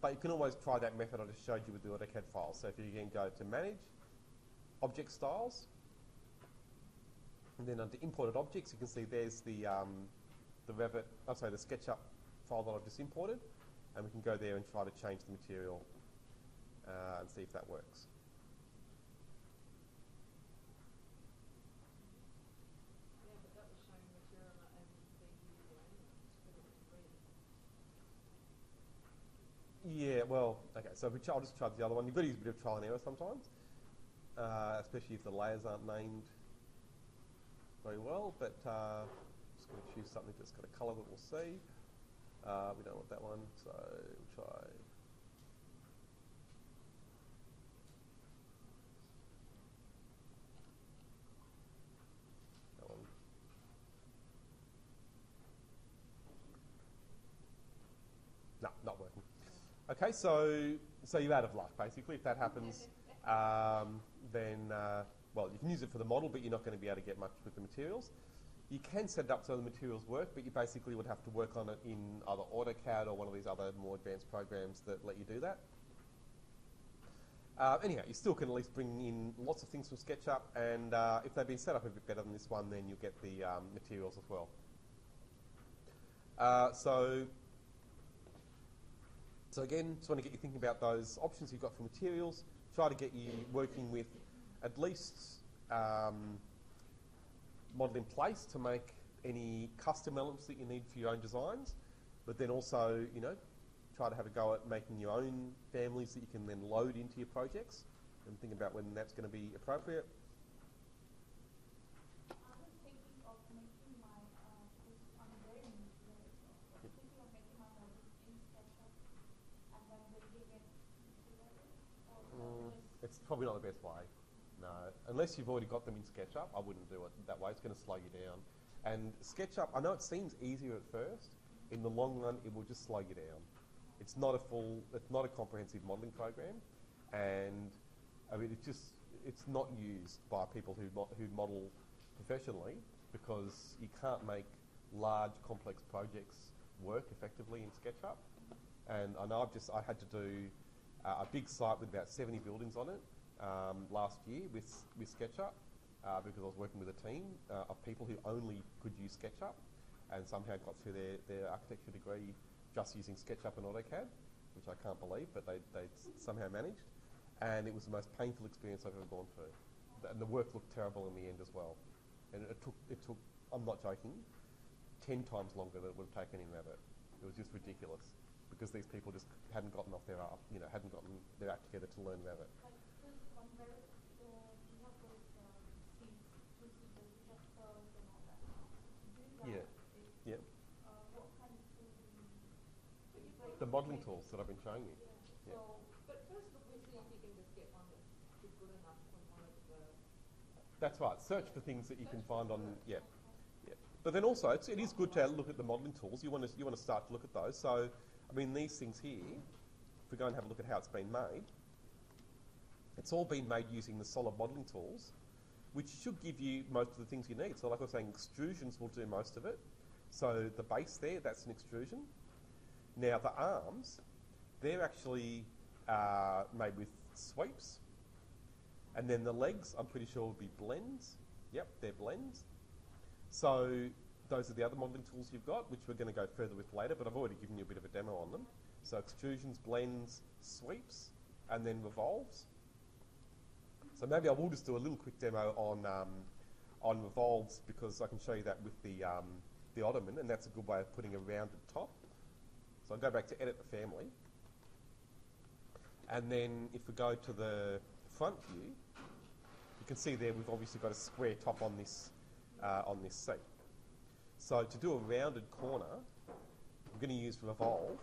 But you can always try that method I just showed you with the AutoCAD file. So if you again go to Manage, Object Styles, and then under Imported Objects, you can see there's the Revit, the SketchUp file that I've just imported, and we can go there and try to change the material and see if that works. Yeah, but that was showing material not able to be used anyway. Yeah, well, okay, so I'll just try the other one. You've got to use a bit of trial and error sometimes, especially if the layers aren't named very well, but I'm just going to choose something that's got a colour that we'll see. We don't want that one, so we'll try. That one. Okay, so you're out of luck, basically. If that happens, then, well, you can use it for the model, but you're not going to be able to get much with the materials. You can set it up so the materials work, but you basically would have to work on it in either AutoCAD or one of these other more advanced programs that let you do that. Anyhow, you still can at least bring in lots of things from SketchUp, and if they've been set up a bit better than this one, then you'll get the materials as well. So again, just want to get you thinking about those options you've got for materials. Try to get you working with at least model in place to make any custom elements that you need for your own designs, but then also, you know, try to have a go at making your own families that you can then load into your projects and think about when that's going to be appropriate. I was thinking of making my on very thinking of making my models in SketchUp and then building it into Revit, or It's probably not the best way. No, unless you've already got them in SketchUp, I wouldn't do it that way. It's going to slow you down. And SketchUp, I know it seems easier at first. In the long run, it will just slow you down. It's not a comprehensive modelling program, and I mean, it's not used by people who model professionally, because you can't make large, complex projects work effectively in SketchUp. And I know I had to do a big site with about 70 buildings on it last year with SketchUp because I was working with a team of people who only could use SketchUp and somehow got through their architecture degree just using SketchUp and AutoCAD, which I can't believe, but they somehow managed. And it was the most painful experience I've ever gone through. And the work looked terrible in the end as well. And it took, I'm not joking, 10 times longer than it would have taken in Revit. It was just ridiculous because these people just hadn't gotten hadn't gotten their act together to learn Revit. like this on Revit, you have those seats, procedures, you have curves and all that. Do that. Yeah. What kind of tools do you use? The modelling tools that I've been showing you. Yeah. So, but first look, we see if you can just get one that's good enough from one of the... That's right. Search for things that you can find on, yeah. But then also, it is good to look at the modelling tools. You want to start to look at those. So, I mean, these things here, if we go and have a look at how it's been made, it's all been made using the solid modelling tools, which should give you most of the things you need. So, like I was saying, extrusions will do most of it. So, the base there, that's an extrusion. Now, the arms, they're actually made with sweeps. And then the legs, I'm pretty sure, will be blends. Yep, they're blends. So those are the other modelling tools you've got, which we're going to go further with later, but I've already given you a bit of a demo on them. So extrusions, blends, sweeps, and then revolves. So maybe I will just do a little quick demo on revolves, because I can show you that with the ottoman, and that's a good way of putting a rounded top. So I'll go back to edit the family. And then if we go to the front view, you can see there we've obviously got a square top on this seat. So to do a rounded corner, I'm going to use revolve,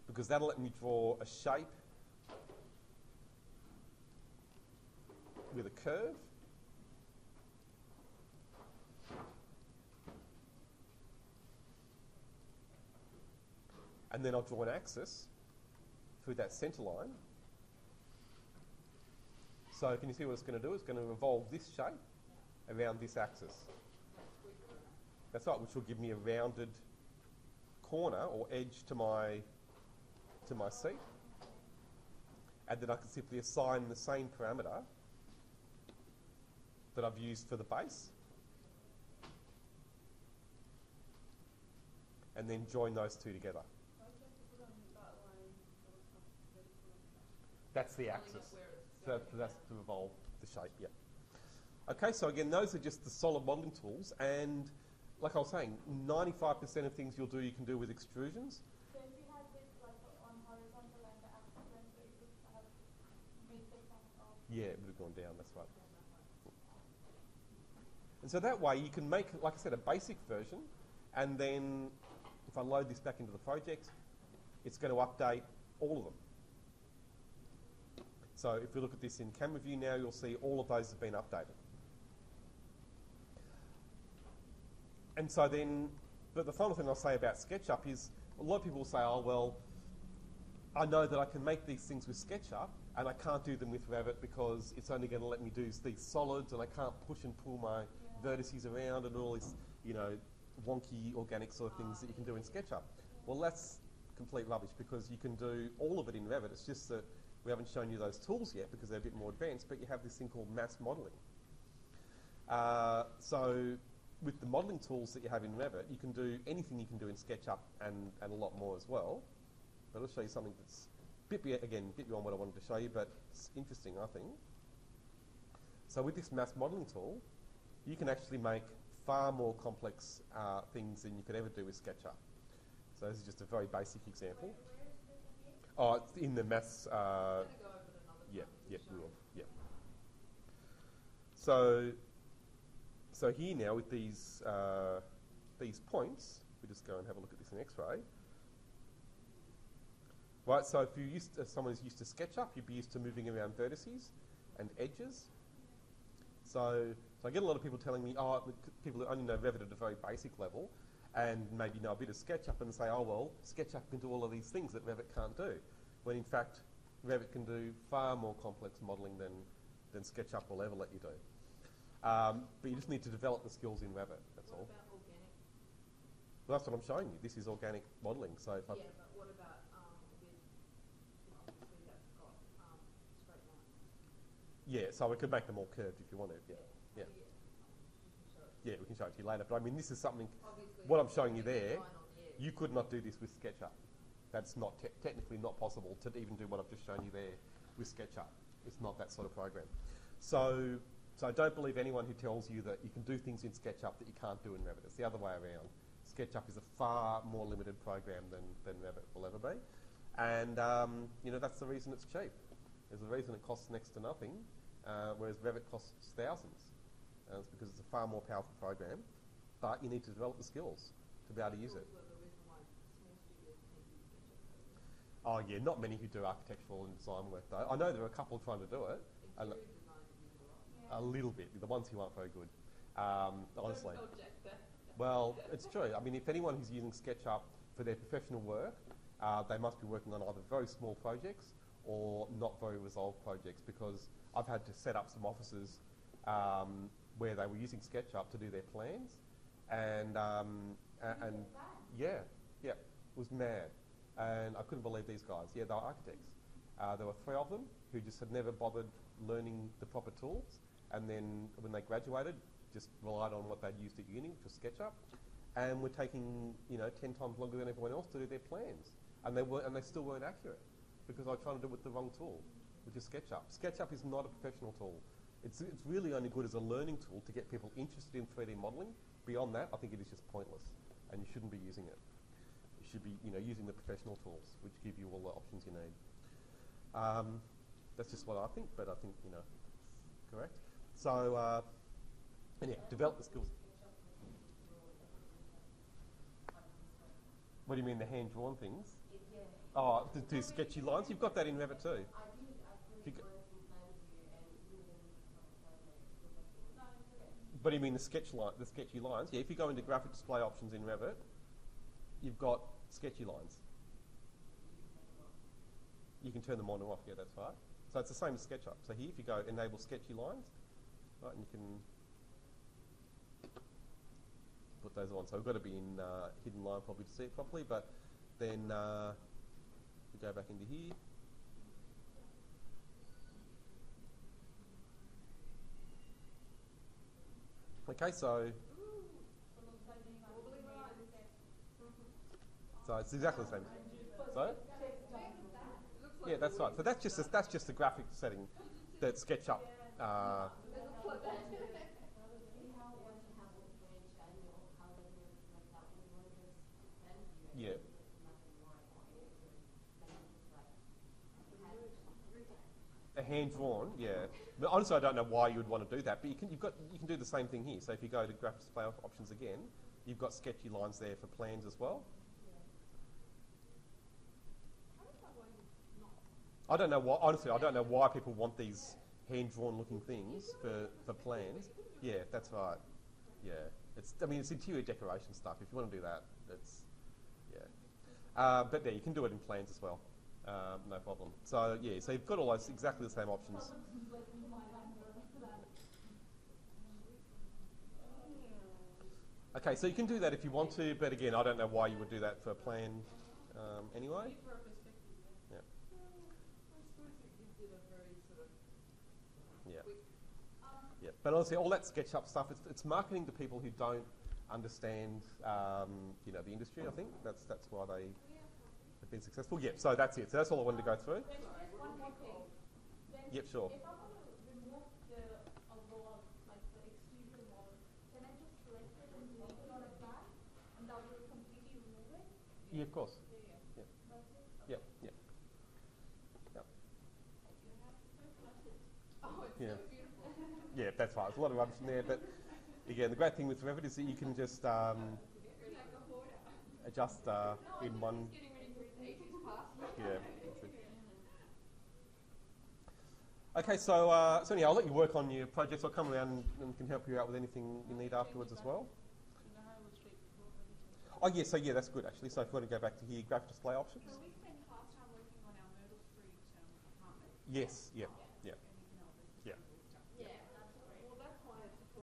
because that'll let me draw a shape with a curve. And then I'll draw an axis through that centre line. So can you see what it's going to do? It's going to revolve this shape around this axis. That's right, which will give me a rounded corner or edge to my seat. And then I can simply assign the same parameter that I've used for the base, and then join those two together. That's the axis. So that's to revolve the shape, yeah. Okay, so again, those are just the solid modelling tools, and like I was saying, 95% of things you'll do, you can do with extrusions. So if you had this like on horizontal and the axis, then so you could have made the front of... Yeah, it would have gone down, that's right. And so that way you can make, like I said, a basic version, and then if I load this back into the project, it's going to update all of them. So if we look at this in camera view now, you'll see all of those have been updated. And so then, but the final thing I'll say about SketchUp is a lot of people say, oh, well, I know that I can make these things with SketchUp and I can't do them with Revit because it's only going to let me do these solids and I can't push and pull my vertices around and all these, you know, wonky organic sort of things that you can do in SketchUp. Well, that's complete rubbish because you can do all of it in Revit. It's just that we haven't shown you those tools yet because they're a bit more advanced, but you have this thing called mass modelling. So with the modelling tools that you have in Revit, you can do anything you can do in SketchUp and a lot more as well. But I'll show you something that's a bit beyond what I wanted to show you, but it's interesting, I think. So with this mass modelling tool, you can actually make far more complex things than you could ever do with SketchUp. So this is just a very basic example. Oh, it's in the mass. We're going to go over it another time. Yeah, to we show will. you. Yeah. So here now with these points, we just go and have a look at this in X-ray. Right. So if you're someone who's used to SketchUp, you'd be used to moving around vertices and edges. So I get a lot of people telling me, oh, people who only know Revit at a very basic level, and maybe know a bit of SketchUp and say, oh, well, SketchUp can do all of these things that Revit can't do. When in fact, Revit can do far more complex modelling than SketchUp will ever let you do. But you just need to develop the skills in Revit, that's all. What about organic? Well, that's what I'm showing you. This is organic modelling. So if Yeah, but what about with, obviously that's got straight lines. yeah, so we could make them all curved if you wanted, yeah. Yeah. Yeah, we can show it to you later. But I mean, this is something, Obviously, what I'm showing you there's a there, line on the edge. you could not do this with SketchUp. That's not technically not possible to even do what I've just shown you there with SketchUp. It's not that sort of program. So don't believe anyone who tells you that you can do things in SketchUp that you can't do in Revit. It's the other way around. SketchUp is a far more limited program than Revit will ever be. And, you know, that's the reason it's cheap. There's a reason it costs next to nothing, whereas Revit costs thousands. It's because it's a far more powerful program, but you need to develop the skills to be able to use it. Also the reason why small studios tend to use SketchUp. Oh yeah, not many who do architectural and design work though. I know there are a couple trying to do it. Interior designers use a A lot. little bit, the ones who aren't very good, honestly. Don't project that. Well, it's true. I mean, if anyone who's using SketchUp for their professional work, they must be working on either very small projects or not very resolved projects, because I've had to set up some offices where they were using SketchUp to do their plans, and yeah, it was mad, and I couldn't believe these guys. Yeah, they were architects. There were 3 of them who just had never bothered learning the proper tools, and then when they graduated, just relied on what they'd used at uni, which was SketchUp, and were taking 10 times longer than everyone else to do their plans, and they still weren't accurate because I was trying to do it with the wrong tool, which is SketchUp. SketchUp is not a professional tool. It's really only good as a learning tool to get people interested in 3D modelling. Beyond that, I think it is just pointless, and you shouldn't be using it. You should be using the professional tools, which give you all the options you need. That's just what I think, but I think correct. So, and yeah, develop the skills. What do you mean, the hand-drawn things? Oh, to do sketchy lines? You've got that in Revit too. What do you mean, the sketchy lines? Yeah, if you go into graphic display options in Revit, you've got sketchy lines. You can turn them on or off, yeah, that's right. So it's the same as SketchUp. So here, if you go enable sketchy lines, right, and you can put those on. So we've got to be in hidden line probably to see it properly, but then we go back into here. Okay, so it's exactly the same. So yeah, that's right. So that's just a graphic setting that SketchUp. Yeah. A hand drawn, yeah. But honestly, I don't know why you would want to do that. But you can do the same thing here. So if you go to graphic display options again, you've got sketchy lines there for plans as well. I don't know why. Honestly, I don't know why people want these hand-drawn looking things for plans. Yeah, that's right. Yeah, it's interior decoration stuff. If you want to do that, it's But yeah, you can do it in plans as well. No problem. So yeah, so you've got all those exactly the same options. Okay, so you can do that if you want to, but again, I don't know why you would do that for a plan anyway. For a perspective, Yeah. I suppose it gives it a very sort of Yeah. quick. Yeah, but honestly, all that SketchUp stuff, it's marketing to people who don't understand, the industry. I think that's why they have been successful. Yeah, so that's it. So that's all I wanted to go through. There's just one more thing. Then Yep, sure. If I want to remove the wall, like the exterior wall, can I just select it and make it on a plan, and that will completely remove it? Yeah, of course. Yeah. That's it? Yeah, yeah. Yeah, Oh, it's Yeah. so beautiful. yeah, that's right. There's a lot of rubbish in there, but again, the great thing with Revit is that you can just You're like a hoarder. adjust in one. Getting ready for his 80s party. Yeah. That's it. Okay, so anyhow, I'll let you work on your projects. I'll come around and can help you out with anything you need afterwards as well. You know how it was straight before everything? Oh yeah, so yeah, that's good actually. So if you want to go back to here, graphic display options. So we spent half time working on our Myrtle Street apartment. Yes, yeah, yeah.